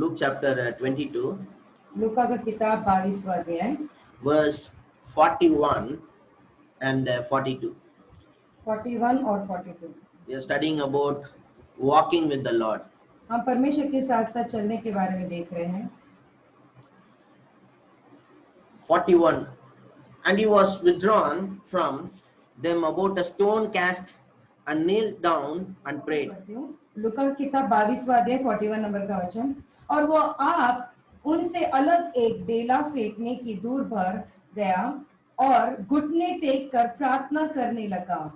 Luke chapter 22, लूका का किताब 22वां अध्याय verse 41 and 42. 41 और 42। We are studying about walking with the Lord. हम परमेश्वर के साथ साथ चलने के बारे में देख रहे हैं। 41. And he was withdrawn from them about a stone cast and kneeled down and prayed. लूका की किताब 22वां अध्याय 41 नंबर का वचन। और वो आप उनसे अलग एक डेला फेंकने की दूर पर गया और घुटने टेक कर प्रार्थना करने लगा,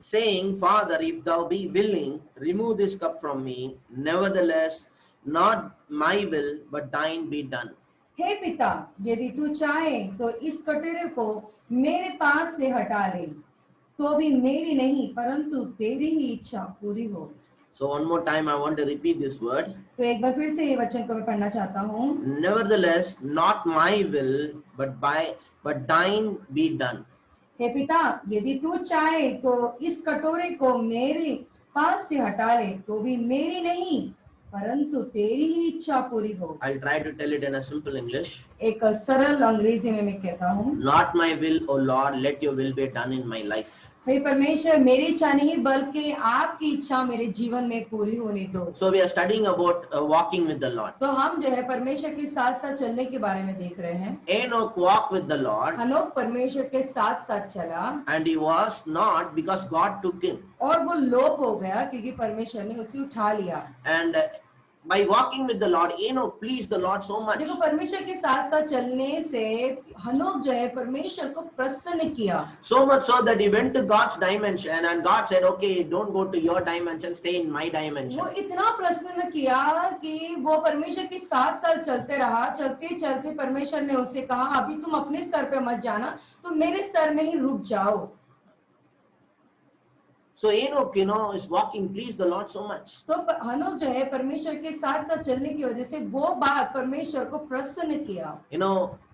Saying, Father, if thou be willing, remove this cup from me. Nevertheless, not my will, but thine be done. हे पिता, यदि तू चाहे तो इस कटोरे को मेरे पास से हटा ले, तो भी मेरी नहीं परंतु तेरी ही इच्छा पूरी हो। So one more time I want to repeat this word. तो एक बार फिर से ये वचन को मैं पढ़ना चाहता हूँ। Nevertheless, not my will, but thine be done. हे पिता, यदि तू चाहे तो इस कटोरे को मेरे पास से हटा ले, तो भी मेरी नहीं परंतु तेरी ही इच्छा पूरी हो। I'll try to tell it in a simple English. एक सरल अंग्रेजी में मैं कहता हूँ, Not my will, O Lord, let your will be done in my life. हे परमेश्वर, मेरी इच्छा नहीं बल्कि आपकी इच्छा मेरे जीवन में पूरी होने दो। So we are studying about walking with the Lord. तो हम जो है परमेश्वर के साथ साथ चलने के बारे में देख रहे हैं। Enoch walked with the Lord, हनोक परमेश्वर के साथ साथ चला and he was not because God took him. और वो लोप हो गया क्योंकि परमेश्वर ने उसे उठा लिया। And by walking with the Lord, Enoch pleased the Lord so much. देखो, परमेश्वर के साथ साथ चलने से हनोक जो है परमेश्वर को प्रसन्न किया। So much so that he went to God's dimension, and God said, okay, don't go to your dimension, stay in my dimension. वो इतना प्रसन्न किया कि वो परमेश्वर के साथ साथ चलते रहा। चलते चलते परमेश्वर ने उससे कहा, अभी तुम अपने स्तर पे मत जाना, तुम मेरे स्तर में ही रुक जाओ। So Enoch, is walking, pleased the Lord so much. तो हनोक जो है परमेश्वर के साथ साथ चलने की वजह से वो बात परमेश्वर को प्रसन्न किया।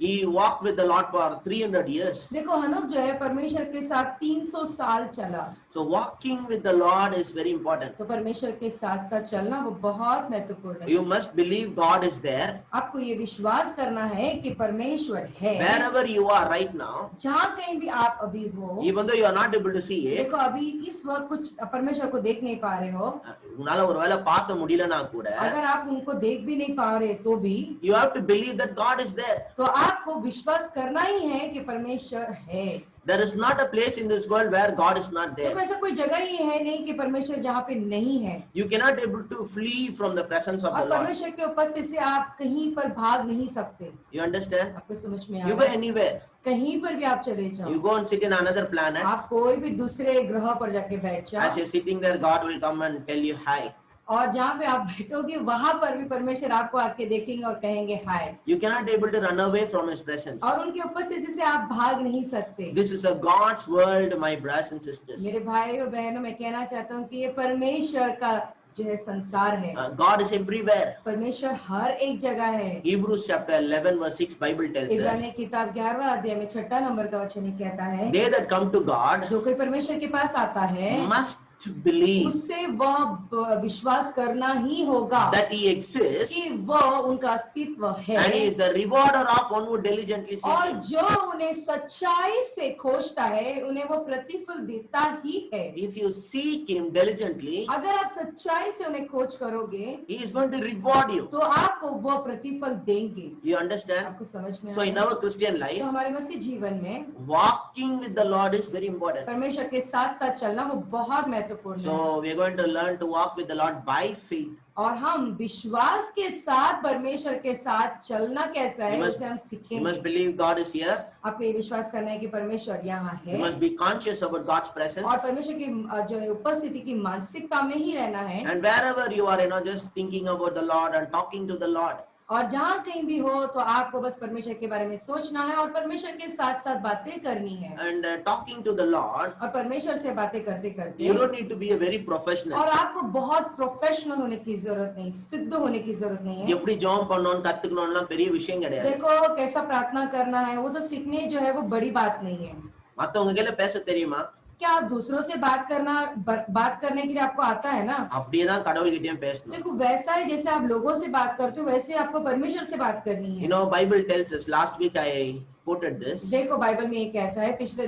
He walked with the Lord for 300 years. देखो, हनोक जो है परमेश्वर के साथ 300 साल चला। So walking with the Lord is very important. तो परमेश्वर के साथ साथ चलना वो बहुत महत्वपूर्ण है। You must believe God is there. आपको ये विश्वास करना है कि परमेश्वर है। Wherever you are right now, जहाँ कहीं भी आप अभी हो, even though you are not able to see it, देखो अभी इस वक्त कुछ परमेश्वर को देख नहीं पा रहे हो, உங்களால ஒருவேளை பார்க்க முடியலனா கூட, अगर आप उनको देख भी नहीं पा रहे तो भी, you have to believe that God is there. तो आपको विश्वास करना ही है कि परमेश्वर है। There is not a place in this world where God is not देखो, there. ऐसा कोई जगह ही है नहीं कि परमेश्वर जहाँ पे नहीं है। You cannot able to flee from the presence of the और Lord. परमेश्वर के उपस्थिति से आप कहीं पर भाग नहीं सकते। You understand? आपको समझ में आ You रहा go है? anywhere. कहीं पर भी आप चले जाओ, You go and sit in another planet. आप कोई भी दूसरे ग्रह पर जाके बैठ As जाओ, you're sitting there, God will come and tell you hi. और जहाँ पे आप बैठोगे वहां पर भी परमेश्वर आपको आके देखेंगे और कहेंगे हाय। You cannot able to run away from His presence. और उनकी उपस्थिति से आप भाग नहीं सकते। This is a God's world, my brothers and sisters. मेरे भाई और बहनों, मैं कहना चाहता हूँ कि ये परमेश्वर का जो है संसार है। God is everywhere. परमेश्वर हर एक जगह है। Hebrews chapter 11 verse 6 Bible tells us, इब्रानी किताब 11वां अध्याय में 6 नंबर का वचन ये कहता है, they that come to God जो कोई परमेश्वर के पास आता है must believe उससे वह विश्वास करना ही होगा that He exists, कि वह उनका अस्तित्व है, and He is the rewarder of one who diligently seeks और Him. जो उन्हें सच्चाई से खोजता है उन्हें वो प्रतिफल देता ही है। If you seek Him diligently, अगर आप सच्चाई से उन्हें खोज करोगे He is going to reward you. तो आपको वो प्रतिफल देंगे। You understand? आपको समझ में So in आया? our Christian तो life, हमारे मसीह जीवन में walking with the Lord is very important. परमेश्वर के साथ साथ चलना वो बहुत महत्वपूर्ण है। So we are going to learn to walk with the Lord by faith. और हम विश्वास के साथ परमेश्वर के साथ चलना कैसा है You must- उसे हम You सीखेंगे। must believe God is here. आपको ये विश्वास करना है कि परमेश्वर यहाँ You है, must be conscious about God's presence. और परमेश्वर की जो है उपस्थिति की मानसिकता में ही रहना है। And wherever you are, just thinking about the Lord and talking to the Lord. और जहाँ कहीं भी हो तो आपको बस परमेश्वर के बारे में सोचना है और परमेश्वर के साथ साथ बातें करनी है। And talking to the Lord, और परमेश्वर से बातें करते करते, you don't need to be a very professional. और आपको बहुत प्रोफेशनल होने की जरूरत नहीं, सिद्ध होने की जरूरत नहीं है। எப்படி ஜெபம் பண்ணனும் கத்துக்கணும்லாம் பெரிய விஷயம் கிடையாது. देखो, कैसा प्रार्थना करना है वो सब सीखने जो है वो बड़ी बात नहीं है। மத்தவங்க கையில பேச தெரியுமா? क्या आप दूसरों से बात करने के लिए आपको आता है ना? அப்படியே தான் கடவுள்கிட்டயும் பேசணும். देखो वैसा ही जैसे आप लोगों से बात करते हो वैसे आपको परमेश्वर से बात करनी You है। know, Bible tells us, last week I quoted this. देखो बाइबल में ये कहता है, पिछले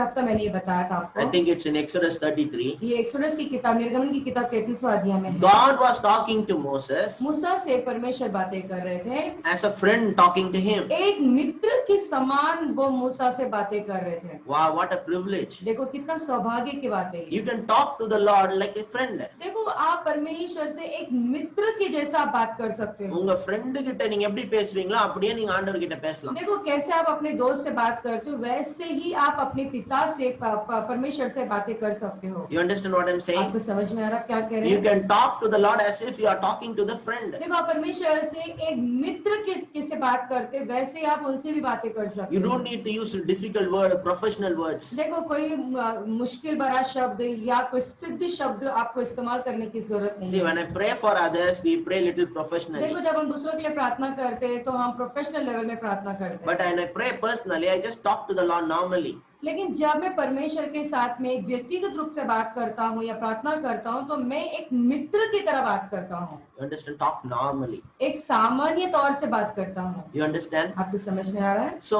हफ्ता मैंने ये बताया था I आपको। think it's in Exodus 33. ये एक्सोडस की किताब, निर्गमन की किताब 33वां अध्याय में है। God was talking to Moses मूसा से परमेश्वर बातें कर रहे थे, as a friend talking to him. एक मित्र के समान वो मूसा से बातें कर रहे थे। Wow, what a privilege. देखो कितना सौभाग्य की बात है ये। You can talk to the Lord like a friend. देखो आप परमेश्वर से एक मित्र के जैसा बात कर सकते हो। உங்க friend கிட்ட நீங்க எப்படி பேசுவீங்களோ அப்படியே நீங்க ஆண்டவர் கிட்ட பேசலாம். देखो कैसे आप अपने दोस्त से बात करते हो वैसे ही आप अपने पिता से परमेश्वर से बातें कर सकते हो। You understand what I'm saying? आपको समझ में आ रहा क्या कह रहे You हैं? can talk to the Lord as if you are talking to the friend. देखो आप परमेश्वर से एक मित्र के से बात करते वैसे ही आप उनसे भी बातें कर सकते You हो। don't need to use difficult word, professional words. देखो कोई मुश्किल भरा शब्द या कोई सिद्ध शब्द आपको इस्तेमाल करने की जरूरत नहीं See, है। when I pray for others, we pray little देखो professionally. जब हम दूसरों के लिए प्रार्थना करते हैं तो हम प्रोफेशनल लेवल में प्रार्थना करते हैं। But when I pray personally, I just talk to the Lord normally. लेकिन जब मैं परमेश्वर के साथ में व्यक्तिगत रूप से बात करता हूँ या प्रार्थना करता हूँ तो मैं एक मित्र की तरह बात करता हूँ, You understand? Talk normally. एक सामान्य तौर से बात करता हूँ। You understand? आपको समझ में आ रहा है? So,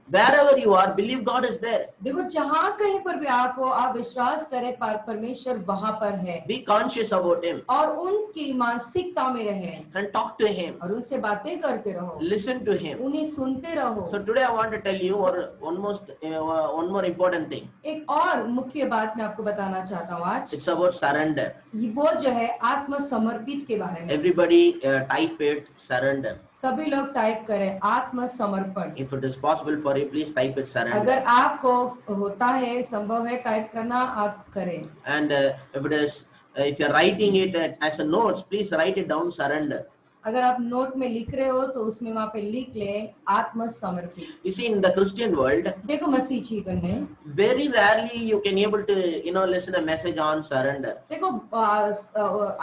wherever you are, believe God is there. देखो जहाँ कहीं पर भी आप हो, आप विश्वास करें परमेश्वर वहाँ पर है Be conscious about Him और उनकी मानसिकता में रहे and talk to Him. और उनसे बातें करते रहो, Listen to Him. उन्हें सुनते रहो। So today I want to tell you one more important thing. एक और मुख्य बात मैं आपको बताना चाहता हूँ आज, It's about surrender. वो जो है आत्मसमर्पित के बारे में। Everybody type it surrender. सभी लोग टाइप करें आत्मसमर्पण। If it is possible for you, please type it surrender. अगर आपको होता है, संभव है टाइप करना, आप करें। And if you're writing it as a notes, please write it down surrender. अगर आप नोट में लिख रहे हो तो उसमें वहाँ पे लिख लें आत्मसमर्पित। You see, in the Christian world, देखो मसीह जीवन में very rarely you can able to listen a message on surrender. देखो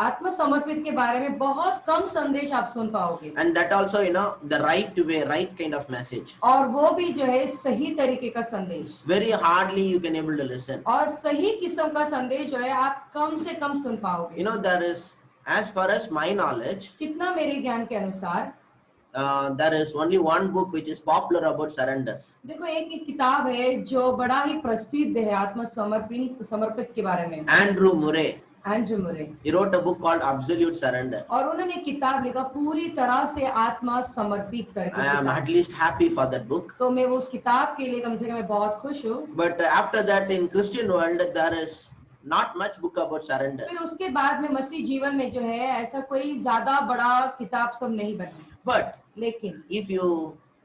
आत्मसमर्पित के बारे में बहुत कम संदेश आप सुन पाओगे, And that also the right way, right kind of message. और वो भी जो है सही तरीके का संदेश, Very hardly you can able to listen. और सही किस्म का संदेश जो है आप कम से कम सुन पाओगे। There is, as far as my knowledge, जितना मेरे ज्ञान के अनुसार there is only one book which is popular about surrender. देखो एक किताब है जो बड़ा ही प्रसिद्ध है समर्पित के बारे में, Andrew Murray. एंड्रू मुरे। He wrote a book called Absolute Surrender. और उन्होंने किताब लिखा पूरी तरह से आत्मा समर्पित करके। I am किताब। at least happy for that book. तो मैं उस किताब के लिए कम से कम मैं बहुत खुश हूँ। But after that, in Christian world, there is not much book about surrender. फिर उसके बाद में मसीह जीवन में जो है ऐसा कोई ज्यादा बड़ा किताब सब नहीं बना। But लेकिन if you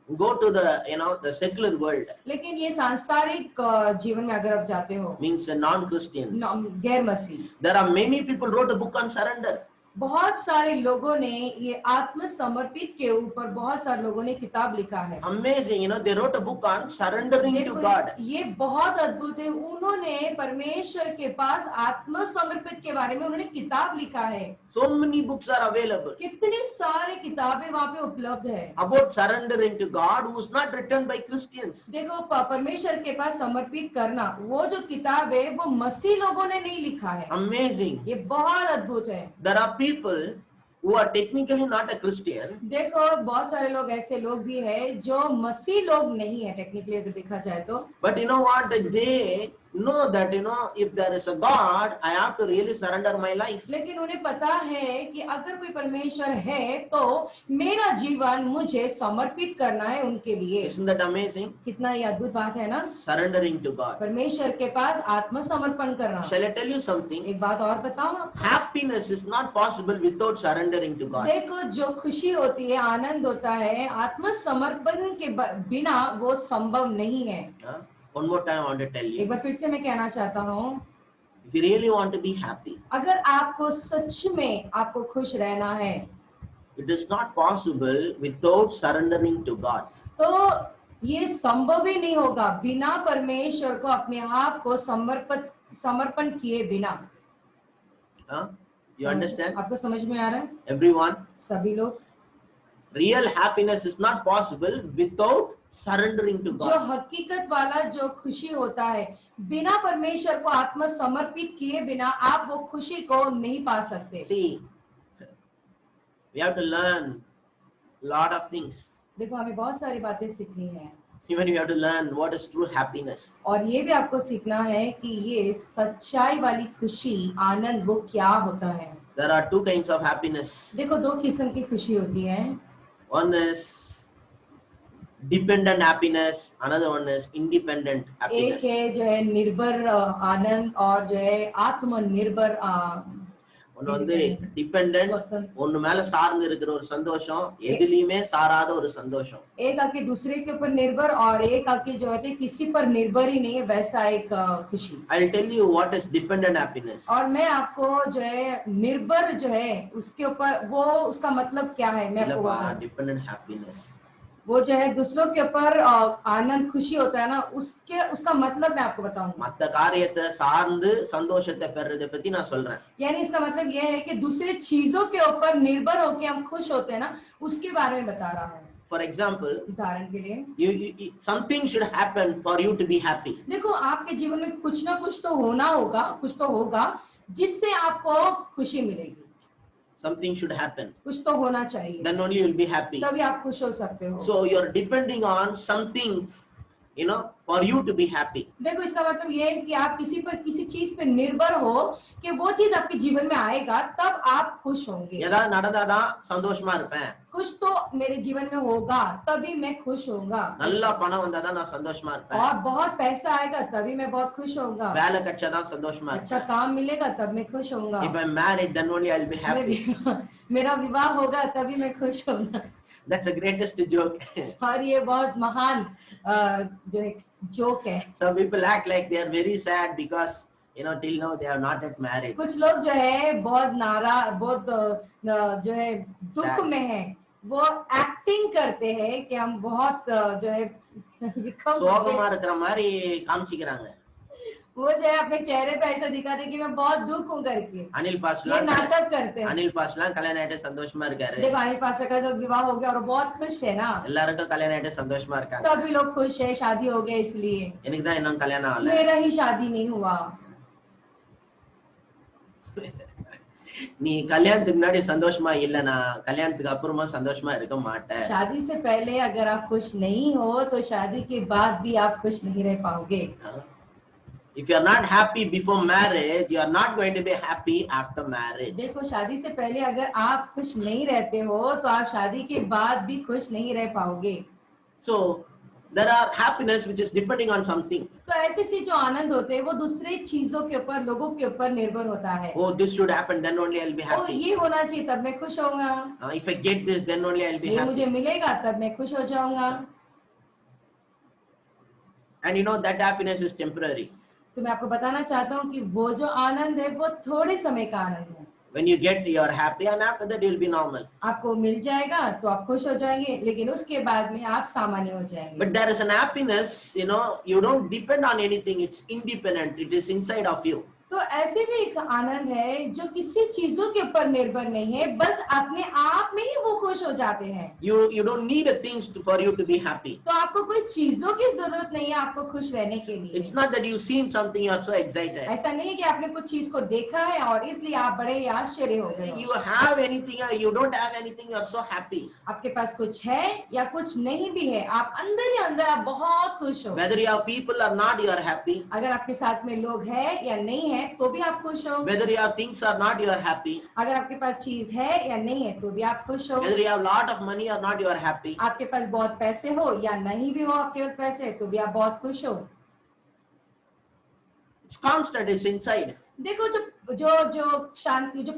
go to the secular world, लेकिन ये सांसारिक जीवन में अगर आप जाते हो, means non-Christians, गैर मसीह, there are many people wrote a book on surrender. बहुत सारे लोगों ने ये आत्मसमर्पित के ऊपर बहुत सारे लोगों ने किताब लिखा है। Amazing, they wrote a book on surrendering to God. ये बहुत अद्भुत है, उन्होंने परमेश्वर के पास आत्मसमर्पित के बारे में उन्होंने किताब लिखा है। So many books are available कितनी सारी किताबें वहाँ पे उपलब्ध है about surrendering to God, who is not written by Christians. देखो परमेश्वर के पास समर्पित करना, वो जो किताब है वो मसीह लोगों ने नहीं लिखा है। Amazing. ये बहुत अद्भुत है। There are people who are technically not a Christian, देखो बहुत सारे लोग ऐसे लोग भी हैं जो मसीह लोग नहीं है टेक्निकली अगर देखा जाए तो, but you know what, they know that if there is a God, I have to really surrender my life. लेकिन उन्हें पता है कि अगर कोई परमेश्वर है तो मेरा जीवन मुझे समर्पित करना है उनके लिए। Isn't that amazing? कितना ये अद्भुत बात है ना, Surrendering to God. परमेश्वर के पास आत्मसमर्पण करना। Shall I tell you something? एक बात और बताऊं, Happiness is not possible without surrendering to God. देखो जो खुशी होती है, आनंद होता है, आत्मसमर्पण के बिना वो संभव नहीं है। One more time I want to tell एक you, बार फिर से मैं कहना चाहता हूँ, if you really want to be happy, अगर आपको सच में आपको खुश रहना है it is not possible without surrendering to God. तो ये संभव ही नहीं होगा बिना परमेश्वर को अपने आप को समर्पण किए बिना। You understand? आपको समझ में आ रहा है? Everyone, सभी लोग, real happiness is not possible without surrendering to जो God. हकीकत वाला जो खुशी होता है, बिना परमेश्वर को आत्मसमर्पित किए बिना आप वो खुशी को नहीं पा सकते। See, we have to learn lot of things. देखो, हमें बहुत सारी बातें सीखनी है Even you have to learn what is true happiness. और ये भी आपको सीखना है कि ये सच्चाई वाली खुशी, आनंद वो क्या होता है। There are two kinds of happiness. देखो, दो किस्म की खुशी होती है। One is dependent happiness, another one is independent happiness. एक है जो है निर्भर आनंद और जो है आत्मनिर्भर ஒன்னு வந்து டிபெண்டன்ட், स्वतंत्र। ஒன்னு மேல சார்ந்து இருக்கிற ஒரு சந்தோஷம், எதிலையுமே சாராத ஒரு சந்தோஷம். एक आके दूसरे के ऊपर निर्भर और एक आके जो है किसी पर निर्भर ही नहीं है, वैसा एक खुशी। I will tell you what is dependent happiness. और मैं आपको जो है निर्भर जो है उसके ऊपर वो उसका मतलब क्या है मैं आपको இல்லப்பா, बताऊं। dependent happiness. वो जो है दूसरों के ऊपर आनंद खुशी होता है ना, उसका मतलब मैं आपको बताऊंगा। மத்த காரியத்தை சார்ந்து சந்தோஷத்தை பெறறதை பத்தி நான் சொல்றேன். यानी इसका मतलब ये है कि दूसरे चीजों के ऊपर निर्भर होकर हम खुश होते हैं ना, उसके बारे में बता रहा हूँ। For example, उदाहरण के लिए something should happen for you to be happy. देखो, आपके जीवन में कुछ ना कुछ तो होना होगा, कुछ तो होगा जिससे आपको खुशी मिलेगी। Something should happen. कुछ तो होना चाहिए, Then only you will be happy. तभी आप खुश हो सकते हो। So you are depending on something, for you to be happy. देखो, इसका मतलब ये है कि आप किसी चीज पे निर्भर हो कि वो चीज आपके जीवन में आएगा तब आप खुश होंगे। ஏதாவது நடந்தாதான் சந்தோஷமா இருப்பேன். कुछ तो मेरे जीवन में होगा तभी मैं खुश होऊंगा। நல்ல பணம் வந்தாதான் நான் சந்தோஷமா இருப்பேன். और बहुत पैसा आएगा तभी मैं बहुत खुश होऊंगा। வேலை கிடைச்சாதான் சந்தோஷமா अच्छा இருப்பேன். काम मिलेगा तब मैं खुश होऊंगा। If I'm married, then only I'll be happy. मेरा विवाह होगा तभी मैं खुश होऊंगा। That's the greatest joke. और ये बहुत महान जो एक जोक है। Some people act like they are very sad because till now they are not yet married. कुछ लोग जो है बहुत जो है दुख Sad. में है, वो एक्टिंग करते हैं कि हम बहुत जो है சோகமா இருக்கிற மாதிரி காமிச்சிக்கிறாங்க. वो जो है अपने चेहरे पे ऐसा दिखाते कि मैं बहुत दुख हूँ करके, அனில் ये பாஸ்லாம் नाटक करते हैं। அனில் பாஸ்லாம் கல்யாணம் ஆயிட்டு சந்தோஷமா இருக்காரு. देखो, अनिल पास्टर का जब विवाह हो गया और वो बहुत खुश है ना, எல்லாருக்கும் கல்யாணம் ஆயிட்டு சந்தோஷமா இருக்காங்க. सभी लोग खुश है, शादी हो गया इसलिए। எனக்கு தான் இன்னும் கல்யாணம் ஆகல. मेरा ही शादी नहीं हुआ। நீ கல்யாணத்துக்கு முன்னாடி சந்தோஷமா இல்லனா கல்யாணத்துக்கு அப்புறமா சந்தோஷமா இருக்க மாட்ட. शादी से पहले अगर आप खुश नहीं हो तो शादी के बाद भी आप खुश नहीं रह पाओगे। If you are not happy before marriage, you are not going to be happy after marriage. देखो, शादी से पहले अगर आप खुश नहीं रहते हो तो आप शादी के बाद भी खुश नहीं रह पाओगे। So there are happiness which is depending on something. तो ऐसे से जो आनंद होते हैं वो दूसरे चीजों के ऊपर, लोगों के ऊपर निर्भर होता है। Oh, this should happen, then only I'll be O, happy. ये होना चाहिए तब मैं खुश होऊंगा, If I get this, then only I'll be ये मुझे happy. मिलेगा तब मैं खुश हो जाऊंगा। And that happiness is temporary. तो मैं आपको बताना चाहता हूँ कि वो जो आनंद है वो थोड़े समय का आनंद है। When you get, you are happy, and after that you will be normal. आपको मिल जाएगा तो आप खुश हो जाएंगे, लेकिन उसके बाद में आप सामान्य हो जाएंगे। But there is an happiness, you don't depend on anything. It's independent. It is inside of you. तो ऐसे भी एक आनंद है जो किसी चीजों के ऊपर निर्भर नहीं है, बस अपने आप में ही वो खुश हो जाते हैं। You don't need a things for you to be happy. तो आपको कोई चीजों की जरूरत नहीं है आपको खुश रहने के लिए। It's not that you've seen something, you are so excited. ऐसा नहीं है कि आपने कुछ चीज को देखा है और इसलिए आप बड़े आश्चर्य हो गए हो। You have anything or you don't have anything, you are so happy. आपके पास कुछ है या कुछ नहीं भी है, आप अंदर ही अंदर आप बहुत खुश हो। Whether you have people or not, you are happy. अगर आपके साथ में लोग हैं या नहीं है तो भी आप खुश हो। Whether you have things or not, you are happy. अगर आपके पास चीज है या नहीं है तो भी आप खुश हो। Whether you have lot of money or not, you are happy. आपके पास बहुत पैसे हो या नहीं भी हो आपके पास पैसे, तो भी आप बहुत खुश हो। It's constant, it's inside. देखो, जो शांति, जो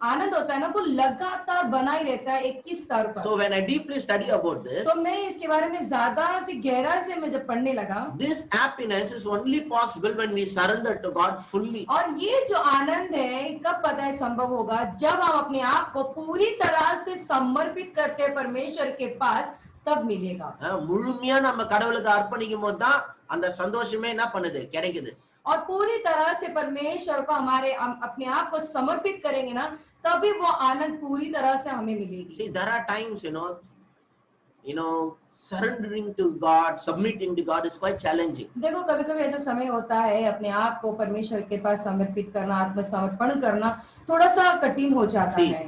आनंद होता है ना, वो लगातार बना ही रहता है एक ही स्तर पर। So when I deeply study about this, तो मैं इसके बारे में ज्यादा से गहरा से मैं जब पढ़ने लगा, this happiness is only possible when we surrender to God fully. और ये जो आनंद है कब पता है संभव होगा, जब हम अपने आप को पूरी तरह से समर्पित करते हैं परमेश्वर के पास, तब मिलेगा। முழுமையா நம்ம கடவுளுக்கு அர்ப்பணிக்கும் போது தான் அந்த சந்தோஷமே என்ன பண்ணுது, கிடைக்குது. और पूरी तरह से परमेश्वर को अपने आप को समर्पित करेंगे ना, तभी वो आनंद पूरी तरह से हमें मिलेगी। See, there are times, surrendering to God, submitting to God is quite challenging. देखो कभी कभी ऐसा समय होता है अपने आप को परमेश्वर के पास समर्पित करना, आत्मसमर्पण करना थोड़ा सा कठिन हो जाता See, है।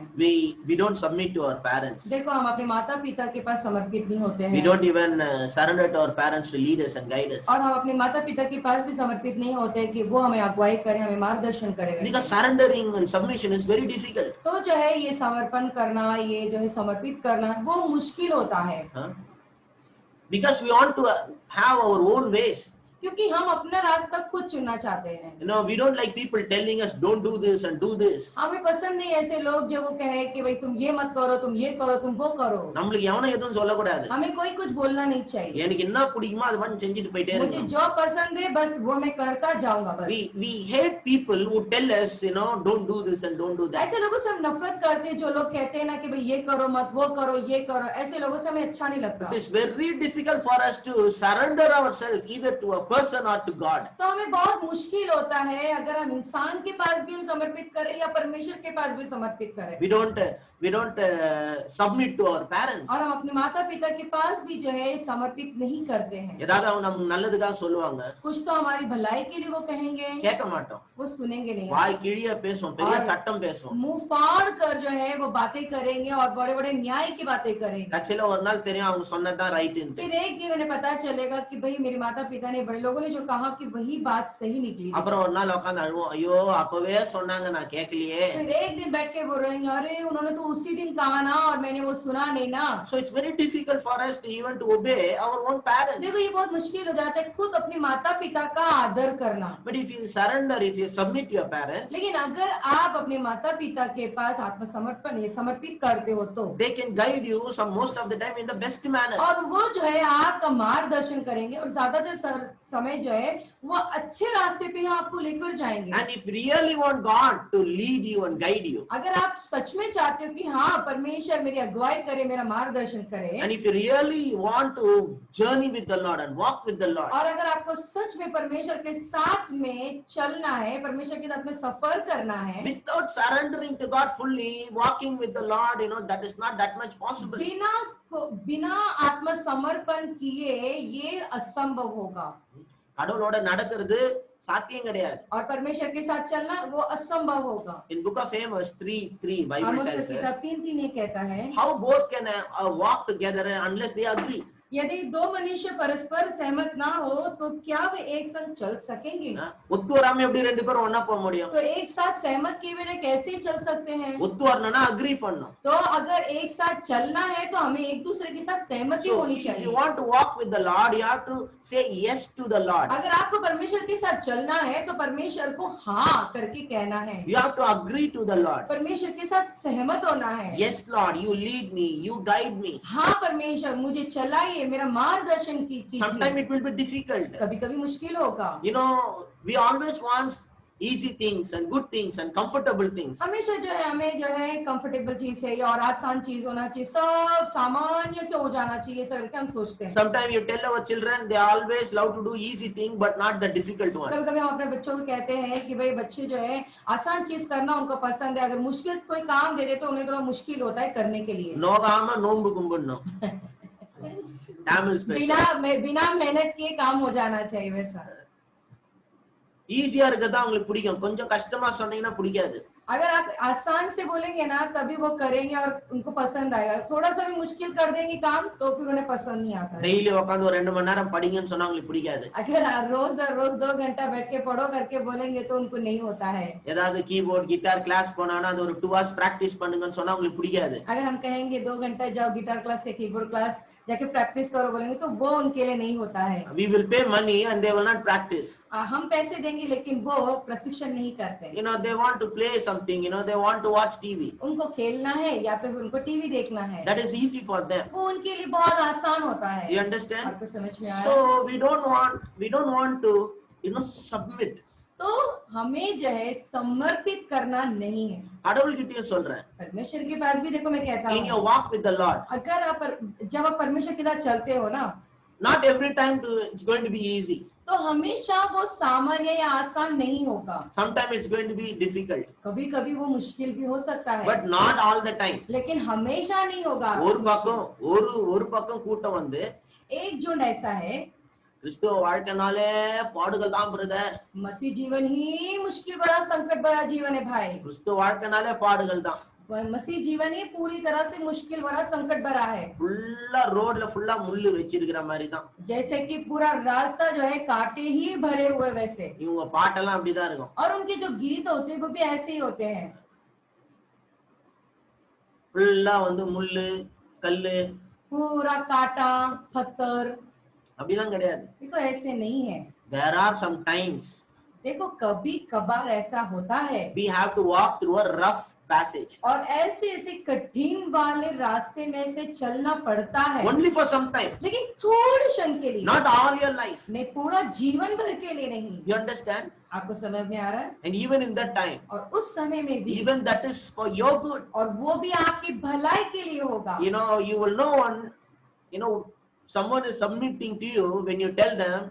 we don't submit to our parents. देखो हम अपने माता पिता के पास समर्पित नहीं होते We हैं, don't even surrender to our parents to lead us and guide us. और हम अपने माता पिता के पास भी समर्पित नहीं होते कि वो हमें अगुवाई करें, हमें मार्गदर्शन करेगा। Because surrendering and submission is very difficult. तो जो है ये समर्पण करना, ये जो है समर्पित करना वो मुश्किल होता है, Huh? Because we want to have our own ways. क्योंकि हम अपना रास्ता खुद चुनना चाहते हैं। You know, we don't like people telling us don't do this and do this. हमें पसंद नहीं ऐसे लोग जो वो कहे कि भाई तुम ये मत करो, तुम ये करो, तुम वो करो। நம்மளுக்கு எவனும் எதுவும் சொல்லக்கூடாது. हमें कोई कुछ बोलना नहीं चाहिए। எனக்கு என்ன பிடிக்குமோ அது பண்ணி செஞ்சுட்டு போயிட்டே मुझे இருக்கணும். जो पसंद है बस वो मैं करता जाऊंगा बस। We hate people who tell us, you know, don't do this and don't do that. ऐसे लोगों से हम नफरत करते हैं जो लोग कहते हैं ना कि भाई ये करो मत, वो करो, ये करो। ऐसे लोगों से हमें अच्छा नहीं लगता। It is very difficult for us to surrender ourselves either to a person or to God. तो हमें बहुत मुश्किल होता है अगर हम इंसान के पास भी हम समर्पित करें या परमेश्वर के पास भी समर्पित करें। We don't submit to our parents. और हम अपने माता पिता के पास भी जो है समर्पित नहीं करते हैं। ஏதாவது அவங்க நமக்கு நல்லதுக்காக சொல்லுவாங்க. कुछ तो हमारी भलाई के लिए वो कहेंगे, கேட்க மாட்டோம். वो सुनेंगे नहीं। வாய் கிழிய பேசுவோம், பெரிய और சட்டம் பேசுவோம். मुंह फाड़ कर जो है वो बातें करेंगे और बड़े बड़े न्याय की बातें करेंगे। கட்சியில ஒரு நாள் தெரியும் அவங்க சொன்னதான் ரைட்னு. फिर एक दिन उन्हें पता चलेगा कि भाई मेरे माता पिता ने, बड़े लोगों ने जो कहा कि वही बात सही निकली। அப்புறம் ஒரு நாள் உட்கார்ந்து அழுவோம், ஐயோ அப்பவே சொன்னாங்க நான் கேட்கலையே. फिर एक दिन बैठ के बोल रहे हैं अरे उन्होंने तो उसी दिन कहा ना और मैंने वो सुना नहीं ना। So it's very difficult for us to even to obey our own parents. देखो ये बहुत मुश्किल हो जाता है खुद अपने माता पिता का आदर करना। But if you surrender, if you submit to your parents, लेकिन अगर आप अपने माता पिता के पास आत्मसमर्पण या समर्पित करते हो तो they can guide you some most of the time in the best manner. और वो जो है आपका मार्गदर्शन करेंगे और ज्यादातर समय जो है वो अच्छे रास्ते पे आपको लेकर जाएंगे। And if you really want God to lead you and guide you, अगर आप सच में चाहते हो कि हाँ परमेश्वर मेरी अगुवाई करे, मेरा मार्गदर्शन करे, and if you really want to journey with the Lord and walk with the Lord, और अगर आपको सच में परमेश्वर के साथ में चलना है, परमेश्वर के साथ में सफर करना है, without surrendering to God fully, walking with the Lord, you know, that is not that much possible. बिना आत्मसमर्पण किए ये असंभव होगा। கடவுளோட நடக்கிறது சாத்தியம் கிடையாது. और परमेश्वर के साथ चलना वो असंभव होगा। In book of Amos 3:3 Bible Amos tells की किताब us 3:3 ये कहता है, how both can walk together unless they agree. यदि दो मनुष्य परस्पर सहमत ना हो तो क्या वे एक संग चल सकेंगे? ஒத்து வராம எப்படி ரெண்டு பேரும் ஒண்ணா போக முடியும்? तो एक साथ सहमत किए बिना कैसे चल सकते हैं? ஒத்து வரணும்னா agree பண்ணணும். तो अगर एक साथ चलना है तो हमें एक दूसरे के साथ सहमति So होनी if you चाहिए। want to walk with the Lord, you have to say yes to the Lord. अगर आपको परमेश्वर के साथ चलना है तो परमेश्वर को हाँ करके कहना है। You have to agree to the Lord. परमेश्वर के साथ सहमत होना है। Yes Lord, you lead me, you guide me. हाँ परमेश्वर मुझे चलाइए, मेरा मार्गदर्शन कीजिए। Sometimes it will be difficult. कभी कभी मुश्किल होगा। You know, we always want easy things and good things and comfortable things. हमेशा जो है हमें जो है कंफर्टेबल चीज चाहिए और आसान चीज होना चाहिए, सब सामान्य से हो जाना चाहिए ऐसा करके हम सोचते हैं। Sometimes you tell our children they always love to do easy thing but not the difficult one. कभी कभी हम अपने बच्चों को कहते हैं कि भाई बच्चे जो है आसान चीज करना उनको पसंद है, अगर मुश्किल कोई काम दे दे तो उन्हें थोड़ा मुश्किल होता है करने के लिए। நோகாம நோன்பு கும்பிடணும். Tamil special. बिना मेहनत किए काम हो जाना चाहिए वैसा। ஈஸியா இருக்கதா உங்களுக்கு பிடிக்கும், கொஞ்சம் கஷ்டமா சொன்னீங்கன்னா பிடிக்காது. अगर आप आसान से बोलेंगे ना तभी वो करेंगे और उनको पसंद आएगा, थोड़ा सा भी मुश्किल कर देंगे काम तो फिर उन्हें पसंद नहीं आता है। டெய்லி உட்கார்ந்து ஒரு 2 மணி நேரம் படிங்கன்னு சொன்னா உங்களுக்கு பிடிக்காது. अगर आप रोज 2 घंटा बैठ के पढ़ो करके बोलेंगे तो उनको नहीं होता है। ஏதாவது கீபோர்ட் கிட்டார் கிளாஸ் போனானா அது ஒரு 2 hours பிராக்டிஸ் பண்ணுங்கன்னு சொன்னா உங்களுக்கு பிடிக்காது. अगर हम कहेंगे 2 घंटा जाओ गिटार क्लास या कीबोर्ड क्लास जाके प्रैक्टिस करो बोलेंगे तो वो उनके लिए नहीं होता है। We will pay money and they will not practice. हम पैसे देंगे लेकिन वो प्रशिक्षण नहीं करते। You know, they want to play something, you know, they want to watch TV. उनको खेलना है या तो फिर उनको टीवी देखना है, That is easy for them. वो उनके लिए बहुत आसान होता है। You understand? आपको समझ में आया? So we don't want to, you know, submit. तो हमें जो है समर्पित करना नहीं है। கடவுள்கிட்டயும் சொல்றேன். परमेश्वर के पास भी देखो मैं कहता In your हूँ, walk with the Lord, अगर जब आप परमेश्वर के साथ चलते हो ना, not every time it's going to be easy. तो हमेशा वो सामान्य या आसान नहीं होगा, Sometimes it's going to be difficult, कभी कभी वो मुश्किल भी हो सकता है, but not all the time. लेकिन हमेशा नहीं होगा। ஒரு பக்கம் ஒரு பக்கம் கூட்டம் வந்து एक झुंड ऐसा है, கிறிஸ்துவ வாழ்க்கைனாலே பாடுகள் தான் பிரதர், मसीह जीवन ही मुश्किल भरा संकट भरा जीवन है भाई, கிறிஸ்துவ வாழ்க்கைனாலே பாடுகள் தான், मसीह जीवन ही पूरी तरह से मुश्किल भरा संकट भरा है, ஃபுல்லா ரோட்ல ஃபுல்லா முள்ளு வச்சிருக்கிற மாதிரி தான். जैसे कि पूरा रास्ता जो है कांटे ही भरे हुए वैसे, இவங்க பாட்டெல்லாம் அப்படிதான் இருக்கும். और उनके जो गीत होते हैं वो भी ऐसे ही होते हैं, ஃபுல்லா வந்து முள்ளு கல்லு पूरा कांटा पत्थर, அப்படிலாம் கிடையாது. देखो ऐसे नहीं है। There are some times देखो कभी कभार ऐसा होता है, we have to walk through a rough passage, और ऐसे ऐसे कठिन वाले रास्ते में से चलना पड़ता है, only for some time, लेकिन थोड़े क्षण के लिए, not all your life. नहीं पूरा जीवन भर के लिए नहीं। You understand? आपको समझ में आ रहा है? And even in that time, और उस समय में भी, even that is for your good. और वो भी आपकी भलाई के लिए होगा। You know, you will know someone is submitting to you when you tell them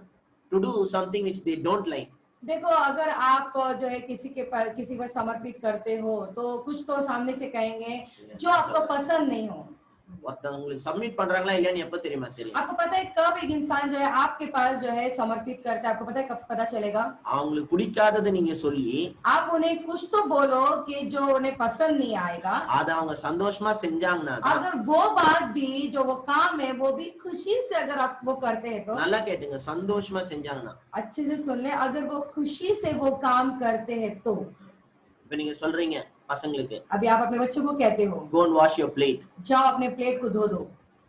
to do something which they don't like. देखो अगर आप जो है किसी पर समर्पित करते हो तो कुछ तो सामने से कहेंगे जो आपको पसंद नहीं हो। ஒருத்தவங்களுக்கு சப்மிட் பண்றாங்களா இல்லையான்னு எப்ப தெரியுமா தெரியும்? आपको पता है कब एक इंसान जो है आपके पास जो है समर्पित करता है, आपको पता है कब पता चलेगा? அவங்களுக்கு பிடிக்காததை நீங்க சொல்லி आप उन्हें कुछ तो बोलो कि जो उन्हें पसंद नहीं आएगा, அத அவங்க சந்தோஷமா செஞ்சாங்கன்னா தான். अगर वो बात भी जो वो काम है वो भी खुशी से अगर आप वो करते हैं तो, நல்லா கேட்டுங்க, சந்தோஷமா செஞ்சாங்கன்னா. अच्छे से सुन ले, अगर वो खुशी से वो काम करते हैं तो, இப்ப நீங்க சொல்றீங்க பசங்களுக்கு, अभी आप अपने बच्चों को कहते हो go and wash your plate, जाओ अपने प्लेट को धो दो,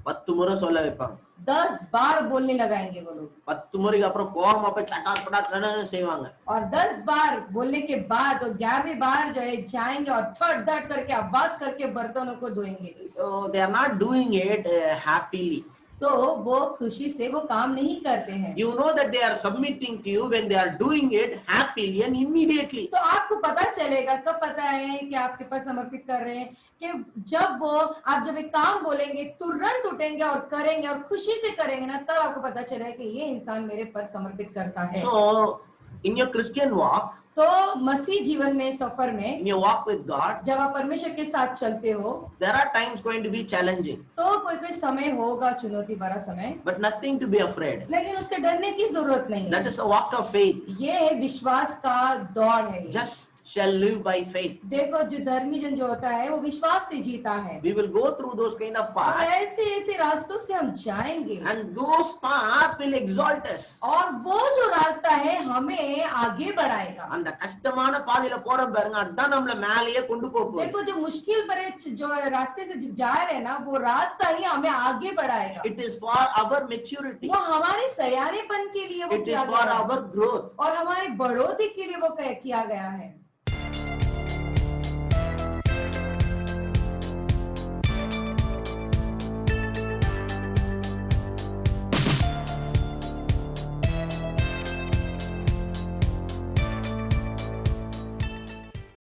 10 முறை சொல்ல வைப்பாங்க. 10 बार बोलने लगाएंगे वो लोग, 10 முறைக்கு அப்புறம் கோவமா போய் சட்டார் பட்டார் செய்வாங்க. और 10 बार बोलने के बाद और 11वीं बार जो है जाएंगे और थर्ड थर्ड करके आवाज करके बर्तनों को धोएंगे। So they are not doing it happily. तो वो खुशी से वो काम नहीं करते हैं। You know that they are submitting to you when they are doing it happily and immediately. तो आपको पता चलेगा, कब पता है कि आपके पास समर्पित कर रहे हैं, कि जब वो आप जब एक काम बोलेंगे तुरंत उठेंगे और करेंगे और खुशी से करेंगे ना, तब आपको पता चलेगा कि ये इंसान मेरे पर समर्पित करता है। So in your Christian walk, तो मसीह जीवन में, सफर में, in your walk with God, जब आप परमेश्वर के साथ चलते हो there are times going to be challenging, तो कोई कोई समय होगा चुनौती भरा समय, but nothing to be afraid. लेकिन उससे डरने की जरूरत नहीं That है। is a walk of faith. ये है विश्वास का दौड़ है। Just shall live by faith. देखो जो धर्मी जन जो होता है वो विश्वास से जीता है। We will go through those kind of और paths, ऐसे ऐसे रास्तों से हम जाएंगे, and those paths will exalt us. और वो जो रास्ता है हमें आगे बढ़ाएगा। அந்த கஷ்டமான பாதையில போறோம் பாருங்க, அதான் நம்மள மேலேயே கொண்டு போகும். देखो जो मुश्किल भरे जो रास्ते से जा रहे हैं ना, वो रास्ता ही हमें आगे बढ़ाएगा। It is for our maturity. वो हमारे सयानेपन के लिए वो It is किया for गया है, our growth. और हमारी बढ़ोतरी के लिए वो किया गया है।